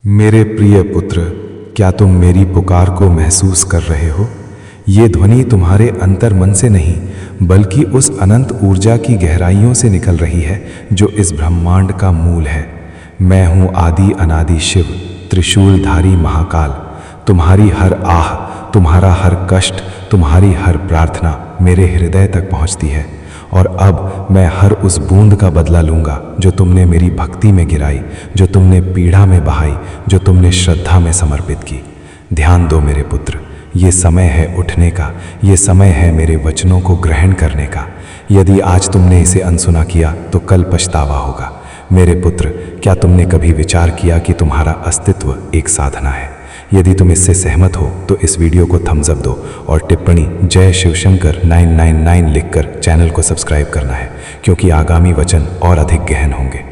मेरे प्रिय पुत्र, क्या तुम मेरी पुकार को महसूस कर रहे हो? ये ध्वनि तुम्हारे अंतर मन से नहीं बल्कि उस अनंत ऊर्जा की गहराइयों से निकल रही है जो इस ब्रह्मांड का मूल है। मैं हूँ आदि अनादि शिव, त्रिशूलधारी महाकाल। तुम्हारी हर आह, तुम्हारा हर कष्ट, तुम्हारी हर प्रार्थना मेरे हृदय तक पहुँचती है और अब मैं हर उस बूंद का बदला लूँगा जो तुमने मेरी भक्ति में गिराई, जो तुमने पीड़ा में बहाई, जो तुमने श्रद्धा में समर्पित की। ध्यान दो मेरे पुत्र, ये समय है उठने का, ये समय है मेरे वचनों को ग्रहण करने का। यदि आज तुमने इसे अनसुना किया तो कल पछतावा होगा। मेरे पुत्र, क्या तुमने कभी विचार किया कि तुम्हारा अस्तित्व एक साधना है? यदि तुम इससे सहमत हो तो इस वीडियो को थम्स अप दो और टिप्पणी जय शिवशंकर 999 लिखकर चैनल को सब्सक्राइब करना है, क्योंकि आगामी वचन और अधिक गहन होंगे।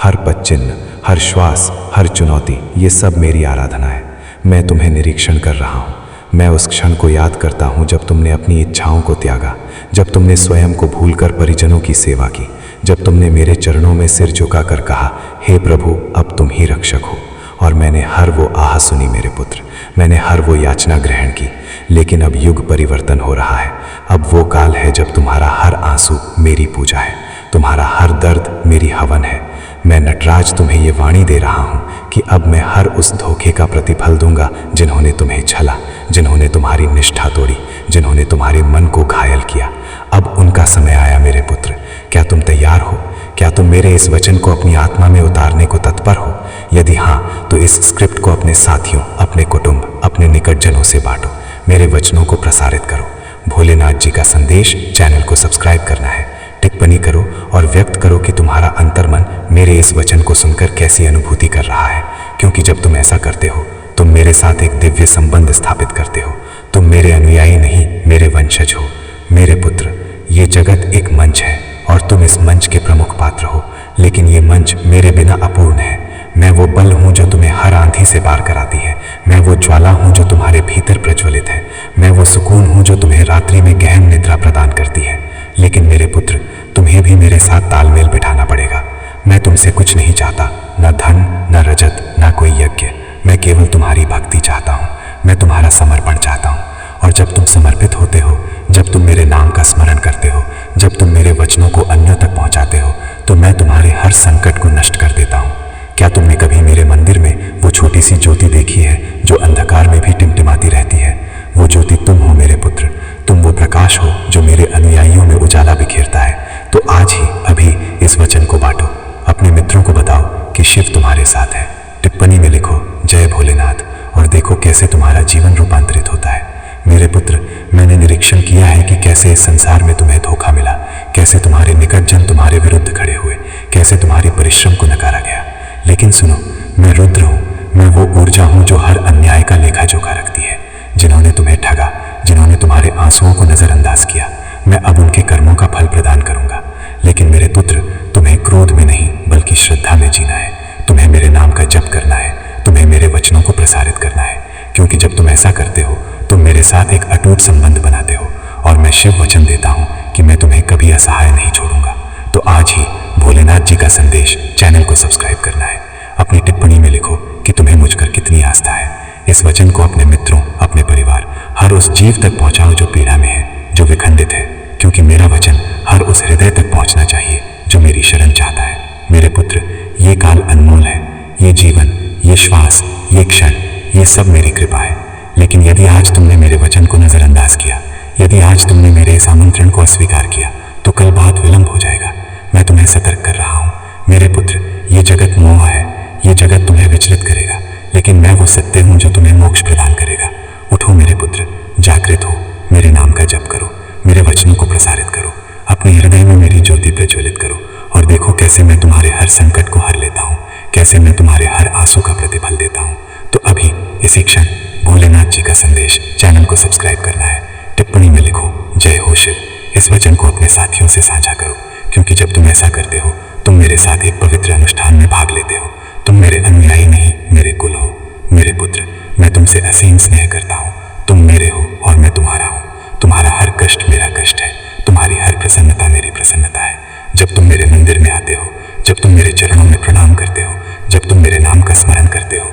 हर पद चिन्ह, हर श्वास, हर चुनौती, ये सब मेरी आराधना है। मैं तुम्हें निरीक्षण कर रहा हूँ। मैं उस क्षण को याद करता हूँ जब तुमने अपनी इच्छाओं को त्यागा, जब तुमने स्वयं को भूलकर परिजनों की सेवा की, जब तुमने मेरे चरणों में सिर झुकाकर कहा, हे प्रभु, अब तुम ही रक्षक हो। और मैंने हर वो आह सुनी मेरे पुत्र, मैंने हर वो याचना ग्रहण की। लेकिन अब युग परिवर्तन हो रहा है। अब वो काल है जब तुम्हारा हर आंसू मेरी पूजा है, तुम्हारा हर दर्द मेरी हवन है। मैं नटराज तुम्हें ये वाणी दे रहा हूँ कि अब मैं हर उस धोखे का प्रतिफल दूंगा जिन्होंने तुम्हें छला, जिन्होंने तुम्हारी निष्ठा तोड़ी, जिन्होंने तुम्हारे मन को घायल किया। अब उनका समय आया मेरे पुत्र। क्या तुम तैयार हो? क्या तुम मेरे इस वचन को अपनी आत्मा में उतारने को तत्पर हो? यदि हाँ, तो इस स्क्रिप्ट को अपने साथियों, अपने कुटुंब, अपने निकटजनों से बांटो। मेरे वचनों को प्रसारित करो। भोलेनाथ जी का संदेश चैनल को सब्सक्राइब करना है। टिप्पणी करो और व्यक्त करो कि तुम्हारा अंतर्मन मेरे इस वचन को सुनकर कैसी अनुभूति कर रहा है, क्योंकि जब तुम ऐसा करते हो तुम मेरे साथ एक दिव्य संबंध स्थापित करते हो। तुम मेरे अनुयायी नहीं, मेरे वंशज हो। मेरे पुत्र, ये जगत एक मंच है और तुम इस मंच के प्रमुख पात्र हो, लेकिन ये मंच मेरे बिना अपूर्ण है। मैं वो बल हूँ जो तुम्हें हर आंधी से पार कराती है। मैं वो ज्वाला हूँ जो तुम्हारे भीतर प्रज्वलित है। मैं वो सुकून हूँ जो तुम्हें रात्रि में गहन निद्रा प्रदान करती है। लेकिन मेरे पुत्र, तुम्हें भी मेरे साथ तालमेल बिठाना पड़ेगा। मैं तुमसे कुछ नहीं चाहता, न धन, न रजत, न कोई यज्ञ। मैं केवल तुम्हारी भक्ति चाहता हूँ। मैं तुम्हारा समर्पण चाहता हूँ। और जब तुम समर्पित होते हो, जब तुम मेरे नाम का स्मरण करते हो, जब तुम मेरे वचनों को अन्यों तक पहुँचाते हो, तो मैं तुम्हारे हर संकट को नष्ट कर देता हूँ। क्या तुमने कभी मेरे मंदिर में वो छोटी सी ज्योति देखी है जो अंधकार में भी टिमटिमाती रहती है? वो ज्योति तुम हो मेरे पुत्र। तुम वो प्रकाश हो जो मेरे अनुयायियों में उजाला बिखेरता है। तो आज ही, अभी इस वचन को बांटो। अपने मित्रों को बताओ कि शिव तुम्हारे साथ है। टिप्पणी में लिखो जय भोलेनाथ और देखो कैसे तुम्हारा जीवन रूपांतरित होता है। मेरे पुत्र, मैंने निरीक्षण किया है कि कैसे इस संसार में तुम्हें धोखा मिला, कैसे तुम्हारे निकटजन तुम्हारे विरुद्ध खड़े हुए, कैसे तुम्हारे परिश्रम को नकारा गया। लेकिन सुनो, मैं रुद्र हूँ। मैं वो ऊर्जा हूँ जो हर अन्याय का लेखा जोखा रखती है। जिन्होंने तुम्हें ठगा, जिन्होंने तुम्हारे आंसुओं को नजरअंदाज किया, मैं अब उनके कर्मों का फल प्रदान करूंगा। लेकिन मेरे पुत्र, तुम्हें क्रोध में नहीं बल्कि श्रद्धा में जीना है। तुम्हें मेरे नाम का जप करना है, तुम्हें मेरे वचनों को प्रसारित करना है, क्योंकि जब तुम ऐसा करते हो तुम मेरे साथ एक अटूट संबंध बनाते हो। और मैं शिव वचन देता हूँ कि मैं तुम्हें कभी असहाय नहीं छोड़ूंगा। तो आज ही भोलेनाथ जी का संदेश चैनल को सब्सक्राइब करना है। अपनी टिप्पणी में लिखो कि तुम्हें मुझ पर कितनी आस्था है। इस वचन को अपने मित्रों, अपने परिवार, हर उस जीव तक पहुंचाओ जो पीड़ा में है, जो विखंडित है, क्योंकि मेरा वचन हर उस हृदय तक पहुंचना चाहिए जो मेरी शरण चाहता है। मेरे पुत्र, ये काल अनमोल है। ये जीवन, ये श्वास, ये क्षण, ये सब मेरी कृपा है। लेकिन यदि आज तुमने मेरे वचन को नजरअंदाज किया, यदि आज तुमने मेरे इस आमंत्रण को अस्वीकार किया, तो कल बहुत विलंब हो जाएगा। मैं तुम्हें सतर्क कर रहा हूँ। मेरे पुत्र, ये जगत मोह है। ये जगत तुम्हें विचलित करेगा, लेकिन मैं वो सत्य हूँ जो तुम्हें मोक्ष प्रदान करेगा। उठो मेरे पुत्र, जागृत हो। मेरे नाम का जप करो, मेरे वचनों को प्रसारित करो, अपने हृदय में मेरी ज्योति प्रज्वलित करो और देखो कैसे मैं तुम्हारे हर संकट को हर लेता हूँ, कैसे मैं तुम्हारे हर आंसू का प्रतिफल देता हूँ। तो अभी इसी क्षण भोलेनाथ जी का संदेश चैनल को सब्सक्राइब करना है। टिप्पणी में लिखो जय हो शिव। इस वचन को अपने साथियों से साझा करो, क्योंकि जब तुम ऐसा करते हो तुम मेरे साथ एक पवित्र अनुष्ठान में भाग लेते हो। तुम मेरे अनुयायी नहीं, मेरे कुल हो। मेरे पुत्र, मैं तुमसे असीम स्नेह करता हूँ। तुम मेरे हो और मैं तुम्हारा हूँ। तुम्हारा हर कष्ट मेरा कष्ट है, तुम्हारी हर प्रसन्नता मेरी प्रसन्नता है। जब तुम मेरे मंदिर में आते हो, जब तुम मेरे चरणों में प्रणाम करते हो, जब तुम मेरे नाम का स्मरण करते हो,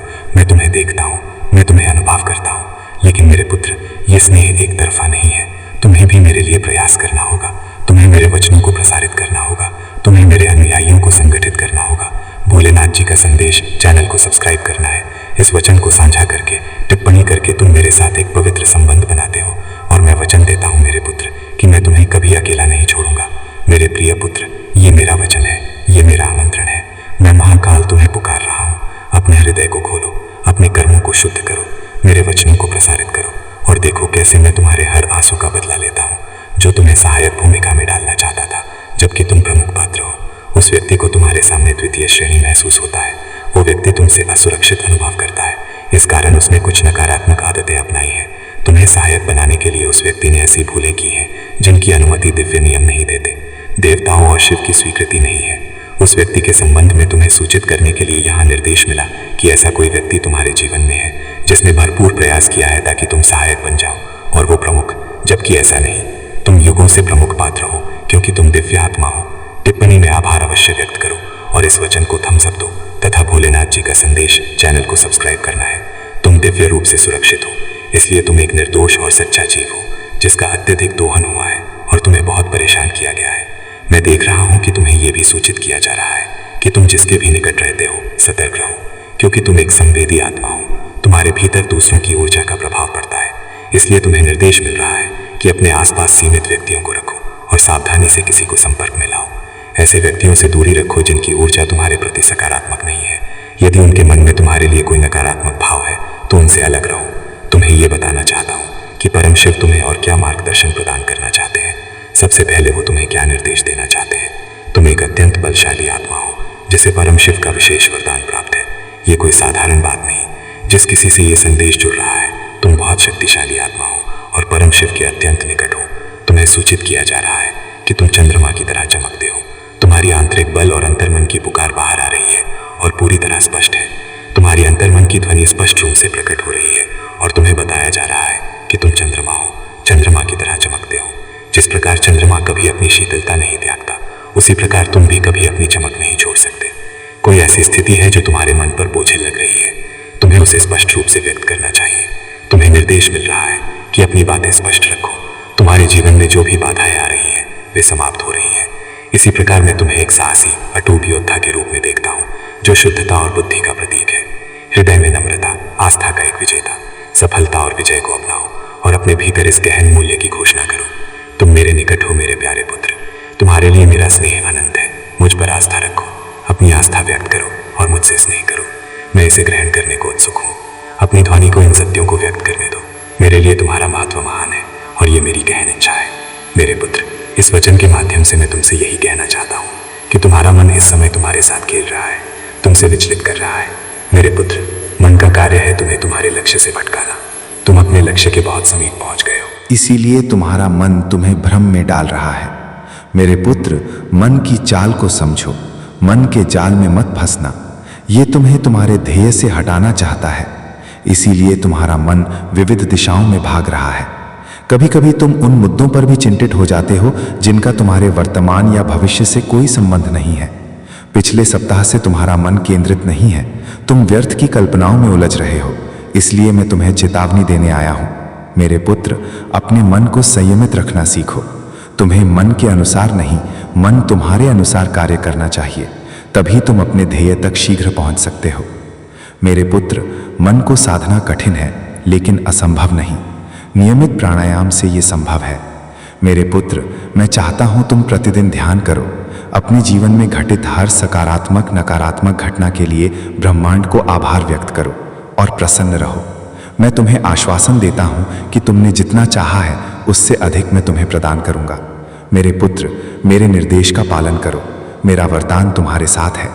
लेकिन मेरे पुत्र, ये स्नेह एक तरफा नहीं है। तुम्हें भी मेरे लिए प्रयास करना होगा। तुम्हें मेरे वचनों को प्रसारित करना होगा। तुम्हें मेरे अनुयायियों को संगठित करना होगा। भोलेनाथ जी का संदेश चैनल को सब्सक्राइब करना है। इस वचन को साझा करके, टिप्पणी करके तुम मेरे साथ एक पवित्र संबंध बनाते हो। और मैं वचन देता हूँ मेरे पुत्र कि मैं तुम्हें कभी अकेला नहीं छोड़ूंगा। मेरे प्रिय पुत्र, ये मेरा वचन है, ये मेरा आमंत्रण है। मैं महाकाल तुम्हें पुकार रहा हूँ। अपने हृदय को खोलो, अपने कर्मों को शुद्ध करो, मेरे वचनों को प्रसारित करो और देखो कैसे मैं तुम्हारे हर आंसू का बदला लेता हूँ। जो तुम्हें सहायक भूमिका में डालना चाहता था जबकि तुम प्रमुख पात्र हो, उस व्यक्ति को तुम्हारे सामने द्वितीय श्रेणी महसूस होता है। वो व्यक्ति तुमसे असुरक्षित अनुभव करता है। इस कारण उसने कुछ नकारात्मक आदतें अपनाई हैं। तुम्हें सहायक बनाने के लिए उस व्यक्ति ने ऐसी भूलें की हैं जिनकी अनुमति दिव्य नियम नहीं देते, देवताओं और शिव की स्वीकृति नहीं है। उस व्यक्ति के संबंध में तुम्हें सूचित करने के लिए यहाँ निर्देश मिला कि ऐसा कोई व्यक्ति तुम्हारे जीवन में है जिसने भरपूर प्रयास किया है ताकि तुम सहायक बन जाओ और वो प्रमुख, जबकि ऐसा नहीं। तुम युगों से प्रमुख पात्र हो क्योंकि तुम दिव्य आत्मा हो। टिप्पणी में आभार अवश्य व्यक्त करो और इस वचन को थम्स अप दो तथा भोलेनाथ जी का संदेश चैनल को सब्सक्राइब करना है। तुम दिव्य रूप से सुरक्षित हो, इसलिए तुम एक निर्दोष और सच्चा जीव हो जिसका अत्यधिक दोहन हुआ है और तुम्हें बहुत परेशान किया गया है। मैं देख रहा हूँ कि तुम्हें यह भी सूचित किया जा रहा है कि तुम जिसके भी निकट रहते हो सतर्क रहो, क्योंकि तुम एक संवेदी आत्मा हो। तुम्हारे भीतर दूसरों की ऊर्जा का प्रभाव पड़ता है, इसलिए तुम्हें निर्देश मिल रहा है कि अपने आसपास सीमित व्यक्तियों को रखो और सावधानी से किसी को संपर्क में लाओ। ऐसे व्यक्तियों से दूरी रखो जिनकी ऊर्जा तुम्हारे प्रति सकारात्मक नहीं है। यदि उनके मन में तुम्हारे लिए कोई नकारात्मक भाव है तो उनसे अलग रहो। तुम्हें ये बताना चाहता हूँ कि परम शिव तुम्हें और क्या मार्गदर्शन प्रदान करना चाहते हैं। सबसे पहले वो तुम्हें क्या निर्देश देना चाहते हैं। तुम एक अत्यंत बलशाली आत्मा हो जिसे परम शिव का विशेष वरदान प्राप्त है। ये कोई साधारण बात नहीं। जिस किसी से ये संदेश जुड़ रहा है, तुम बहुत शक्तिशाली आत्मा हो और परम शिव के अत्यंत निकट हो। तुम्हें सूचित किया जा रहा है कि तुम चंद्रमा की तरह चमकते हो। तुम्हारी आंतरिक बल और अंतर्मन की पुकार बाहर आ रही है और पूरी तरह स्पष्ट है। तुम्हारी अंतर्मन की ध्वनि स्पष्ट रूप से प्रकट हो रही है और तुम्हें बताया जा रहा है कि तुम चंद्रमा हो, चंद्रमा की तरह चमकते हो। जिस प्रकार चंद्रमा कभी अपनी शीतलता नहीं त्यागता, उसी प्रकार तुम भी कभी अपनी चमक नहीं छोड़ सकते। कोई ऐसी स्थिति है जो तुम्हारे मन पर बोझिल लग रही है, तुम्हें उसे स्पष्ट रूप से व्यक्त करना चाहिए। तुम्हें निर्देश मिल रहा है कि अपनी बातें स्पष्ट रखो। तुम्हारे जीवन में जो भी बाधाएं आ रही हैं वे समाप्त हो रही हैं। इसी प्रकार मैं तुम्हें एक साहसी अटूट योद्धा के रूप में देखता हूँ जो शुद्धता और बुद्धि का प्रतीक है। हृदय में नम्रता, आस्था का एक विजेता। सफलता और विजय को अपनाओ और अपने भीतर इस गहन मूल्य की घोषणा करो। तुम मेरे निकट हो मेरे प्यारे पुत्र। तुम्हारे लिए मेरा स्नेह अनंत है। मुझ पर आस्था रखो, अपनी आस्था व्यक्त करो और मुझसे स्नेह करो। मैं इसे ग्रहण करने को उत्सुक हूँ। अपनी ध्वनि को इन सत्यों को व्यक्त करने दो। मेरे लिए तुम्हारा महत्व महान है और ये मेरी गहन इच्छा है। मेरे पुत्र, इस वचन के माध्यम से मैं तुमसे यही कहना चाहता हूँ कि तुम्हारा मन इस समय तुम्हारे साथ खेल रहा है, तुमसे विचलित कर रहा है। मेरे पुत्र, मन का कार्य है तुम्हें तुम्हारे लक्ष्य से भटकाना। तुम अपने लक्ष्य के बहुत समीप पहुंच गए हो, इसीलिए तुम्हारा मन तुम्हें भ्रम में डाल रहा है। मेरे पुत्र, मन की चाल को समझो, मन के जाल में मत फंसना। ये तुम्हें तुम्हारे ध्येय से हटाना चाहता है, इसीलिए तुम्हारा मन विविध दिशाओं में भाग रहा है। कभी कभी तुम उन मुद्दों पर भी चिंतित हो जाते हो जिनका तुम्हारे वर्तमान या भविष्य से कोई संबंध नहीं है। पिछले सप्ताह से तुम्हारा मन केंद्रित नहीं है, तुम व्यर्थ की कल्पनाओं में उलझ रहे हो। इसलिए मैं तुम्हें चेतावनी देने आया हूं। मेरे पुत्र, अपने मन को संयमित रखना सीखो। तुम्हें मन के अनुसार नहीं, मन तुम्हारे अनुसार कार्य करना चाहिए, तभी तुम अपने ध्येय तक शीघ्र पहुंच सकते हो। मेरे पुत्र, मन को साधना कठिन है लेकिन असंभव नहीं। नियमित प्राणायाम से ये संभव है। मेरे पुत्र, मैं चाहता हूं तुम प्रतिदिन ध्यान करो। अपने जीवन में घटित हर सकारात्मक नकारात्मक घटना के लिए ब्रह्मांड को आभार व्यक्त करो और प्रसन्न रहो। मैं तुम्हें आश्वासन देता हूं कि तुमने जितना चाहा है उससे अधिक मैं तुम्हें प्रदान करूंगा। मेरे पुत्र, मेरे निर्देश का पालन करो। मेरा वरदान तुम्हारे साथ है।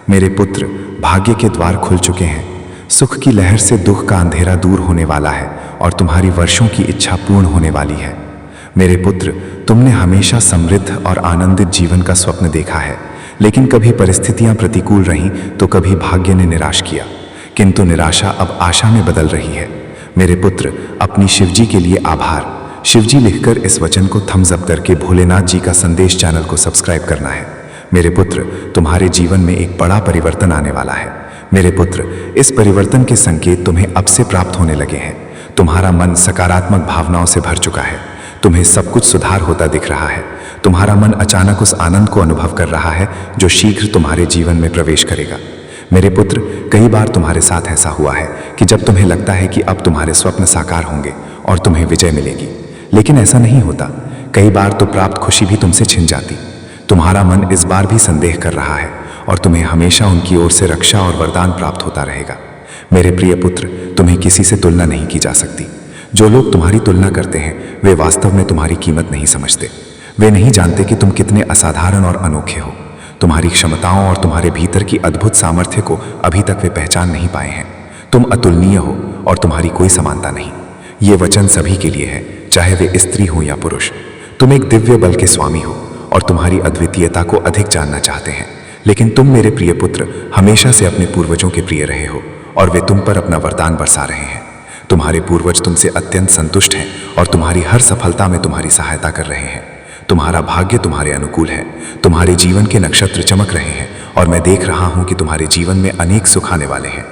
मेरे पुत्र, भाग्य के द्वार खुल चुके हैं। सुख की लहर से दुख का अंधेरा दूर होने वाला है और तुम्हारी वर्षों की इच्छा पूर्ण होने वाली है। मेरे पुत्र, तुमने हमेशा समृद्ध और आनंदित जीवन का स्वप्न देखा है, लेकिन कभी परिस्थितियां प्रतिकूल रहीं तो कभी भाग्य ने निराश किया, किंतु निराशा अब आशा में बदल रही है। मेरे पुत्र, अपनी शिवजी के लिए आभार। शिवजी लिखकर इस वचन को थम्स अप करके भोलेनाथ जी का संदेश चैनल को सब्सक्राइब करना है। मेरे पुत्र, तुम्हारे जीवन में एक बड़ा परिवर्तन आने वाला है। मेरे पुत्र, इस परिवर्तन के संकेत तुम्हें अब से प्राप्त होने लगे हैं। तुम्हारा मन सकारात्मक भावनाओं से भर चुका है। तुम्हें सब कुछ सुधार होता दिख रहा है। तुम्हारा मन अचानक उस आनंद को अनुभव कर रहा है जो शीघ्र तुम्हारे जीवन में प्रवेश करेगा। मेरे पुत्र, कई बार तुम्हारे साथ ऐसा हुआ है कि जब तुम्हें लगता है कि अब तुम्हारे स्वप्न साकार होंगे और तुम्हें विजय मिलेगी, लेकिन ऐसा नहीं होता। कई बार तो प्राप्त खुशी भी तुमसे छिन जाती। तुम्हारा मन इस बार भी संदेह कर रहा है और तुम्हें हमेशा उनकी ओर से रक्षा और वरदान प्राप्त होता रहेगा। मेरे प्रिय पुत्र, तुम्हें किसी से तुलना नहीं की जा सकती। जो लोग तुम्हारी तुलना करते हैं वे वास्तव में तुम्हारी कीमत नहीं समझते। वे नहीं जानते कि तुम कितने असाधारण और अनोखे हो। तुम्हारी क्षमताओं और तुम्हारे भीतर की अद्भुत सामर्थ्य को अभी तक वे पहचान नहीं पाए हैं। तुम अतुलनीय हो और तुम्हारी कोई समानता नहीं। ये वचन सभी के लिए है, चाहे वे स्त्री हो या पुरुष। तुम एक दिव्य बल के स्वामी हो और तुम्हारी अद्वितीयता को अधिक जानना चाहते हैं। लेकिन तुम मेरे प्रिय पुत्र हमेशा से अपने पूर्वजों के प्रिय रहे हो और वे तुम पर अपना वरदान बरसा रहे हैं। तुम्हारे पूर्वज तुमसे अत्यंत संतुष्ट हैं और तुम्हारी हर सफलता में तुम्हारी सहायता कर रहे हैं। तुम्हारा भाग्य तुम्हारे अनुकूल है। तुम्हारे जीवन के नक्षत्र चमक रहे हैं और मैं देख रहा हूं कि तुम्हारे जीवन में अनेक सुख आने वाले हैं।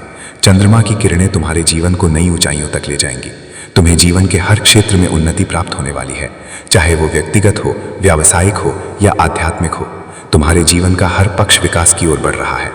चंद्रमा की किरणें तुम्हारे जीवन को नई ऊंचाइयों तक ले जाएंगी। तुम्हें जीवन के हर क्षेत्र में उन्नति प्राप्त होने वाली है, चाहे वो व्यक्तिगत हो, व्यावसायिक हो या आध्यात्मिक हो। तुम्हारे जीवन का हर पक्ष विकास की ओर बढ़ रहा है।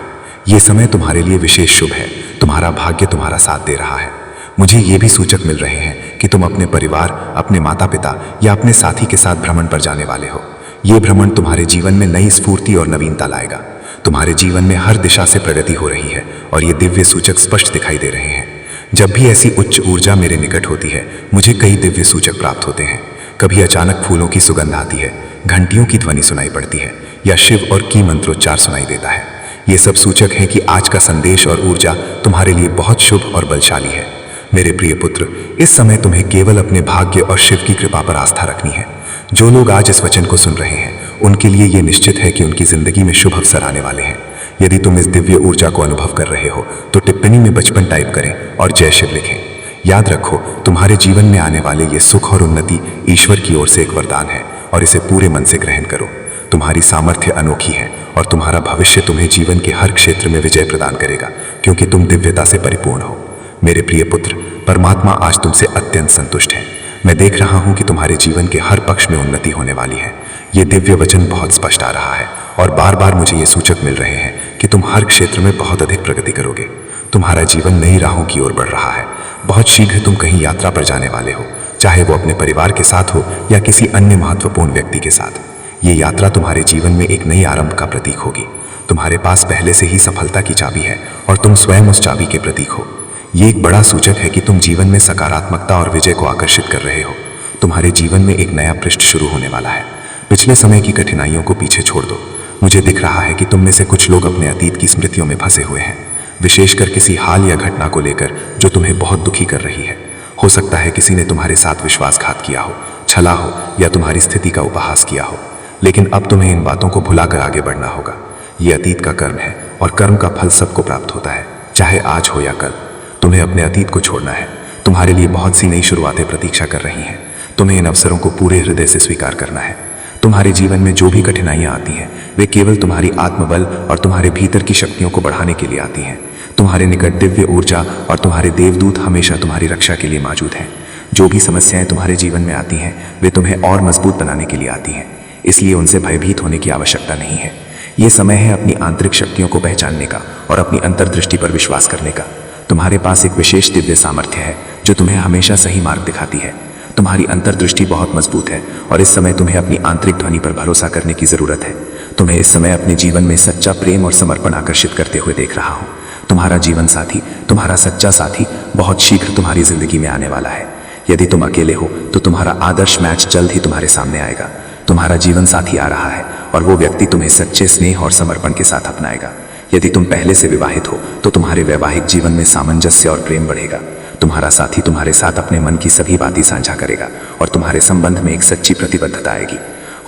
ये समय तुम्हारे लिए विशेष शुभ है। तुम्हारा भाग्य तुम्हारा साथ दे रहा है। मुझे ये भी सूचक मिल रहे हैं कि तुम अपने परिवार, अपने माता पिता या अपने साथी के साथ भ्रमण पर जाने वाले हो। ये भ्रमण तुम्हारे जीवन में नई स्फूर्ति और नवीनता लाएगा। तुम्हारे जीवन में हर दिशा से प्रगति हो रही है और ये दिव्य सूचक स्पष्ट दिखाई दे रहे हैं। जब भी ऐसी उच्च ऊर्जा मेरे निकट होती है, मुझे कई दिव्य सूचक प्राप्त होते हैं। कभी अचानक फूलों की सुगंध आती है, घंटियों की ध्वनि सुनाई पड़ती है या शिव और की मंत्रोच्चार सुनाई देता है। ये सब सूचक हैं कि आज का संदेश और ऊर्जा तुम्हारे लिए बहुत शुभ और बलशाली है। मेरे प्रिय पुत्र, इस समय तुम्हें केवल अपने भाग्य और शिव की कृपा पर आस्था रखनी है। जो लोग आज इस वचन को सुन रहे हैं उनके लिए ये निश्चित है कि उनकी जिंदगी में शुभ अवसर आने वाले हैं। यदि तुम इस दिव्य ऊर्जा को अनुभव कर रहे हो तो टिप्पणी में बचपन टाइप करें और जय शिव लिखें। याद रखो, तुम्हारे जीवन में आने वाले ये सुख और उन्नति ईश्वर की ओर से एक वरदान है और इसे पूरे मन से ग्रहण करो। तुम्हारी सामर्थ्य अनोखी है और तुम्हारा भविष्य तुम्हें जीवन के हर क्षेत्र में विजय प्रदान करेगा, क्योंकि तुम दिव्यता से परिपूर्ण हो। मेरे प्रिय पुत्र, परमात्मा आज तुमसे अत्यंत संतुष्ट है। मैं देख रहा हूं कि तुम्हारे जीवन के हर पक्ष में उन्नति होने वाली है। ये दिव्य वचन बहुत स्पष्ट आ रहा है और बार बार मुझे ये सूचक मिल रहे हैं कि तुम हर क्षेत्र में बहुत अधिक प्रगति करोगे। तुम्हारा जीवन नई राहों की ओर बढ़ रहा है। बहुत शीघ्र तुम कहीं यात्रा पर जाने वाले हो, चाहे वो अपने परिवार के साथ हो या किसी अन्य महत्वपूर्ण व्यक्ति के साथ। ये यात्रा तुम्हारे जीवन में एक नई आरंभ का प्रतीक होगी। तुम्हारे पास पहले से ही सफलता की चाबी है और तुम स्वयं उस चाबी के प्रतीक हो। ये एक बड़ा सूचक है कि तुम जीवन में सकारात्मकता और विजय को आकर्षित कर रहे हो। तुम्हारे जीवन में एक नया पृष्ठ शुरू होने वाला है। पिछले समय की कठिनाइयों को पीछे छोड़ दो। मुझे दिख रहा है कि तुम में से कुछ लोग अपने अतीत की स्मृतियों में फंसे हुए हैं, विशेषकर किसी हाल या घटना को लेकर जो तुम्हें बहुत दुखी कर रही है। हो सकता है किसी ने तुम्हारे साथ विश्वासघात किया हो, छला हो या तुम्हारी स्थिति का उपहास किया हो। लेकिन अब तुम्हें इन बातों को भुलाकर आगे बढ़ना होगा। ये अतीत का कर्म है और कर्म का फल सबको प्राप्त होता है, चाहे आज हो या कल। तुम्हें अपने अतीत को छोड़ना है। तुम्हारे लिए बहुत सी नई शुरुआतें प्रतीक्षा कर रही हैं। तुम्हें इन अवसरों को पूरे हृदय से स्वीकार करना है। तुम्हारे जीवन में जो भी कठिनाइयां आती हैं वे केवल तुम्हारी आत्मबल और तुम्हारे भीतर की शक्तियों को बढ़ाने के लिए आती हैं। तुम्हारे निकट दिव्य ऊर्जा और तुम्हारे देवदूत हमेशा तुम्हारी रक्षा के लिए मौजूद हैं। जो भी समस्याएं तुम्हारे जीवन में आती हैं वे तुम्हें और मजबूत बनाने के लिए आती हैं, इसलिए उनसे भयभीत होने की आवश्यकता नहीं है। ये समय है अपनी आंतरिक शक्तियों को पहचानने का और अपनी अंतर्दृष्टि पर विश्वास करने का। तुम्हारे पास एक विशेष दिव्य सामर्थ्य है जो तुम्हें हमेशा सही मार्ग दिखाती है। तुम्हारी अंतर्दृष्टि बहुत मजबूत है और इस समय तुम्हें अपनी आंतरिक ध्वनि पर भरोसा करने की जरूरत है। तुम्हें इस समय अपने जीवन में सच्चा प्रेम और समर्पण आकर्षित करते हुए देख रहा हूँ। तुम्हारा जीवन साथी, तुम्हारा सच्चा साथी बहुत शीघ्र तुम्हारी जिंदगी में आने वाला है। यदि तुम अकेले हो तो तुम्हारा आदर्श मैच जल्द ही तुम्हारे सामने आएगा। तुम्हारा जीवन साथी आ रहा है और वो व्यक्ति तुम्हें सच्चे स्नेह और समर्पण के साथ अपनाएगा। यदि तुम पहले से विवाहित हो तो तुम्हारे वैवाहिक जीवन में सामंजस्य और प्रेम बढ़ेगा। तुम्हारा साथी तुम्हारे साथ अपने मन की सभी बातें साझा करेगा और तुम्हारे संबंध में एक सच्ची प्रतिबद्धता आएगी।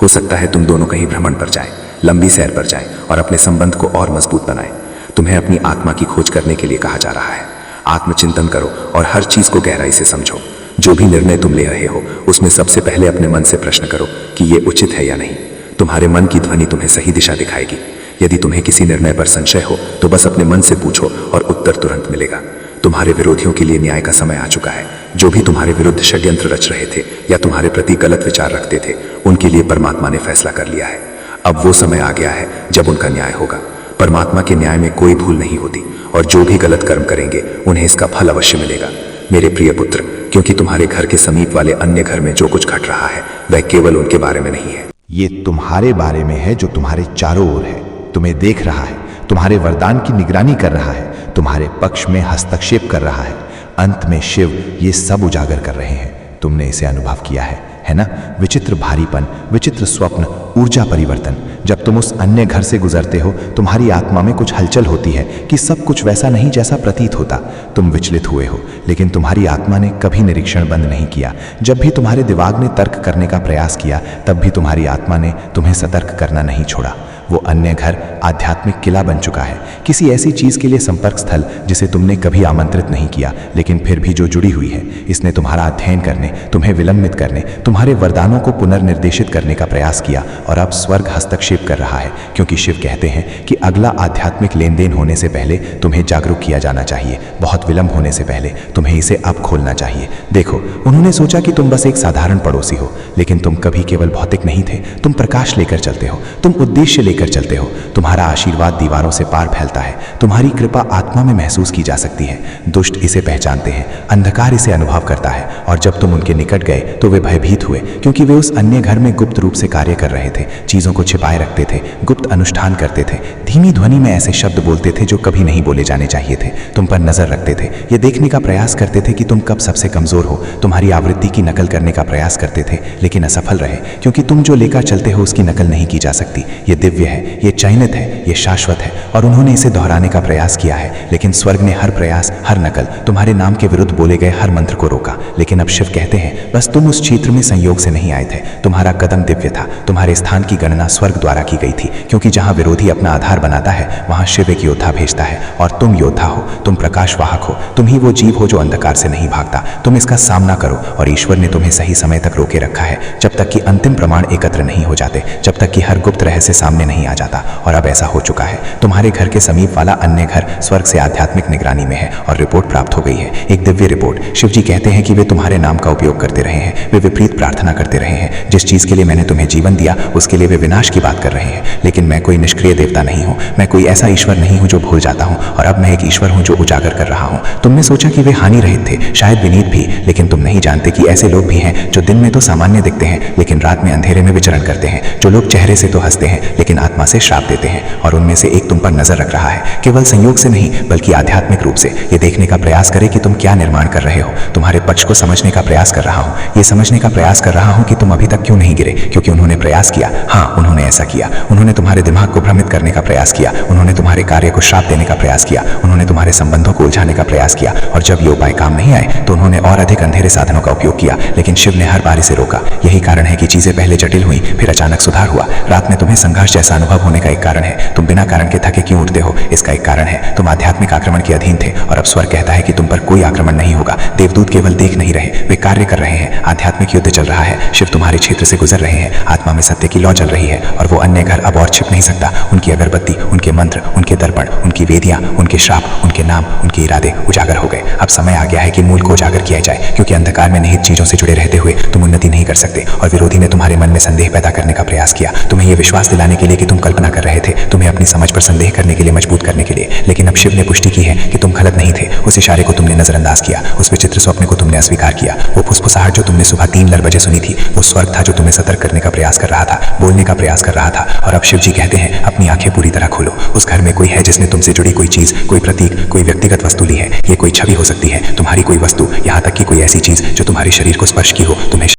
हो सकता है तुम दोनों कहीं भ्रमण पर जाएं, लंबी सैर पर जाएं और अपने संबंध को और मजबूत बनाएं। तुम्हें अपनी आत्मा की खोज करने के लिए कहा जा रहा है। आत्मचिंतन करो और हर चीज को गहराई से समझो। जो भी निर्णय तुम ले रहे हो उसमें सबसे पहले अपने मन से प्रश्न करो कि ये उचित है या नहीं। तुम्हारे मन की ध्वनि तुम्हें सही दिशा दिखाएगी। यदि तुम्हें किसी निर्णय पर संशय हो तो बस अपने मन से पूछो और उत्तर तुरंत मिलेगा। तुम्हारे विरोधियों के लिए न्याय का समय आ चुका है। जो भी तुम्हारे विरुद्ध षड्यंत्र रच रहे थे या तुम्हारे प्रति गलत विचार रखते थे, उनके लिए परमात्मा ने फैसला कर लिया है। अब वो समय आ गया है जब उनका न्याय होगा। परमात्मा के न्याय में कोई भूल नहीं होती और जो भी गलत कर्म करेंगे उन्हें इसका फल अवश्य मिलेगा। मेरे प्रिय पुत्र, क्योंकि तुम्हारे घर के समीप वाले अन्य घर में जो कुछ घट रहा है वह केवल उनके बारे में नहीं है। ये तुम्हारे बारे में है, जो तुम्हारे चारों ओर है, तुम्हें देख रहा है, तुम्हारे वरदान की निगरानी कर रहा है, तुम्हारे पक्ष में हस्तक्षेप कर रहा है। अंत में शिव ये सब उजागर कर रहे हैं। तुमने इसे अनुभव किया है ना? विचित्र भारीपन, विचित्र स्वप्न, ऊर्जा परिवर्तन। जब तुम उस अन्य घर से गुजरते हो, तुम्हारी आत्मा में कुछ हलचल होती है कि सब कुछ वैसा नहीं जैसा प्रतीत होता। तुम विचलित हुए हो, लेकिन तुम्हारी आत्मा ने कभी निरीक्षण बंद नहीं किया। जब भी तुम्हारे दिमाग ने तर्क करने का प्रयास किया, तब भी तुम्हारी आत्मा ने तुम्हें सतर्क करना नहीं छोड़ा। वो अन्य घर आध्यात्मिक किला बन चुका है, किसी ऐसी चीज के लिए संपर्क स्थल जिसे तुमने कभी आमंत्रित नहीं किया, लेकिन फिर भी जो जुड़ी हुई है। इसने तुम्हारा अध्ययन करने, तुम्हें विलंबित करने, तुम्हारे वरदानों को पुनर्निर्देशित करने का प्रयास किया और अब स्वर्ग हस्तक्षेप कर रहा है, क्योंकि शिव कहते हैं कि अगला आध्यात्मिक लेन देन होने से पहले तुम्हें जागरूक किया जाना चाहिए। बहुत विलंब होने से पहले तुम्हें इसे अब खोलना चाहिए। देखो, उन्होंने सोचा कि तुम बस एक साधारण पड़ोसी हो, लेकिन तुम कभी केवल भौतिक नहीं थे। तुम प्रकाश लेकर चलते हो, तुम उद्देश्य लेकर चलते हो। तुम्हारा आशीर्वाद दीवारों से पार फैलता है। तुम्हारी कृपा आत्मा में महसूस की जा सकती है। दुष्ट इसे पहचानते हैं, अंधकार इसे अनुभव करता है, और जब तुम उनके निकट गए तो वे भयभीत हुए, क्योंकि वे उस अन्य घर में गुप्त रूप से कार्य कर रहे थे, चीजों को छिपाए रखते थे, गुप्त अनुष्ठान करते थे, धीमी ध्वनि में ऐसे शब्द बोलते थे जो कभी नहीं बोले जाने चाहिए थे। तुम पर नजर रखते थे, ये देखने का प्रयास करते थे कि तुम कब सबसे कमजोर हो। तुम्हारी आवृत्ति की नकल करने का प्रयास करते थे, लेकिन असफल रहे, क्योंकि तुम जो लेकर चलते हो उसकी नकल नहीं की जा सकती। ये दिव्य है, ये चयनित है, ये शाश्वत है, और उन्होंने इसे दोहराने का प्रयास किया है, लेकिन स्वर्ग ने हर प्रयास, हर नकल, तुम्हारे नाम के विरुद्ध बोले गए हर मंत्र को रोका। लेकिन अब शिव कहते हैं, बस तुम उस क्षेत्र में संयोग से नहीं आए थे। तुम्हारा कदम दिव्य था। तुम्हारे स्थान की गणना स्वर्ग द्वारा की गई थी, क्योंकि जहां विरोधी अपना आधार बनाता है, वहां शिव एक योद्धा भेजता है, और तुम योद्धा हो, तुम प्रकाश वाहक हो। तुम ही वो जीव हो जो अंधकार से नहीं भागता। तुम इसका सामना करो, और ईश्वर ने तुम्हें सही समय तक रोके रखा है, जब तक कि अंतिम प्रमाण एकत्र नहीं हो जाते, जब तक कि हर गुप्त रहस्य सामने नहीं आ जाता। और अब ऐसा हो चुका है। तुम्हारे घर के समीप वाला अन्य घर स्वर्ग से आध्यात्मिक निगरानी में है, और रिपोर्ट प्राप्त हो गई है, एक दिव्य रिपोर्ट। शिव जी कहते हैं कि वे तुम्हारे नाम का उपयोग करते रहे हैं, वे विपरीत प्रार्थना करते रहे हैं। जिस चीज के लिए मैंने तुम्हें जीवन दिया, उसके लिए वे विनाश की बात कर रहे हैं। लेकिन मैं कोई निष्क्रिय देवता नहीं हूँ, मैं कोई ऐसा ईश्वर नहीं हूँ जो भूल जाता हूँ, और अब मैं एक ईश्वर हूँ जो उजागर कर रहा हूँ। तुमने सोचा कि वे हानि रहित थे, शायद विनीत भी, लेकिन तुम नहीं जानते कि ऐसे लोग भी हैं जो दिन में तो सामान्य दिखते हैं, लेकिन रात में अंधेरे में विचरण करते हैं। जो लोग चेहरे से तो हंसते हैं, लेकिन आत्मा से श्राप देते हैं, और उनमें से एक तुम पर नजर रख रहा है, केवल संयोग से नहीं बल्कि आध्यात्मिक रूप से। ये देखने का प्रयास करे कि तुम क्या निर्माण कर रहे हो। तुम्हारे पक्ष को समझने का प्रयास कर रहा हूँ, ये समझने का प्रयास कर रहा हूँ कि तुम अभी तक क्यों नहीं गिरे, क्योंकि उन्होंने प्रयास किया। हाँ, उन्होंने ऐसा किया। उन्होंने तुम्हारे दिमाग को भ्रमित करने का प्रयास किया, उन्होंने तुम्हारे कार्य को श्राप देने का प्रयास किया, उन्होंने तुम्हारे संबंधों को उलझाने का प्रयास किया, और जब ये उपाय काम नहीं आए तो उन्होंने और अधिक अंधेरे साधनों का उपयोग किया, लेकिन शिव ने हर बार इसे रोका। यही कारण है कि चीजें पहले जटिल हुई, फिर अचानक सुधार हुआ। रात में तुम्हें संघर्ष जैसा अनुभव होने का एक कारण है। तुम बिना कारण के थके क्यों उठते हो, इसका एक कारण है, तुम आध्यात्मिक आक्रमण के अधीन थे, और अब स्वर्ग कहता है कि तुम पर कोई आक्रमण नहीं होगा। देवदूत केवल देख नहीं रहे, वे कार्य कर रहे हैं। आध्यात्मिक युद्ध चल रहा है। शिव तुम्हारे क्षेत्र से गुजर रहे हैं, आत्मा में सत्य की लौ चल रही है, और वो अन्य घर अब और छिप नहीं सकता। उनकी अगरबत्ती, उनके मंत्र, उनके दर्पण, उनकी वेदियां, उनके श्राप, उनके नाम, उनके इरादे उजागर हो गए। अब समय आ गया है कि मूल को उजागर किया जाए, क्योंकि अंधकार में निहित चीजों से जुड़े रहते हुए तुम उन्नति नहीं कर सकते, और विरोधी ने तुम्हारे मन में संदेह पैदा करने का प्रयास किया, तुम्हें यह विश्वास दिलाने के लिए कि तुम कल्पना कर रहे थे, तुम्हें अपनी समझ पर संदेह करने के लिए मजबूत करने के लिए। लेकिन अब शिव ने पुष्टि की है कि तुम गलत नहीं थे। उस इशारे को तुमने नजरअंदाज किया, उस विचित्र स्वप्न को तुमने अस्वीकार किया, वो फुसफुसाहट जो तुमने सुबह 3 बजे सुनी थी, वो स्वर्ग था जो तुम्हें सतर्क करने का प्रयास कर रहा था, बोलने का प्रयास कर रहा था। और अब शिव जी कहते हैं, अपनी आंखें पूरी तरह खोलो। उस घर में कोई है जिसने तुमसे जुड़ी कोई चीज, कोई प्रतीक, कोई व्यक्तिगत वस्तु ली है। ये कोई छवि हो सकती है, तुम्हारी कोई वस्तु, यहाँ तक कि कोई ऐसी चीज जो तुम्हारे शरीर को स्पर्श की हो। तुम्हें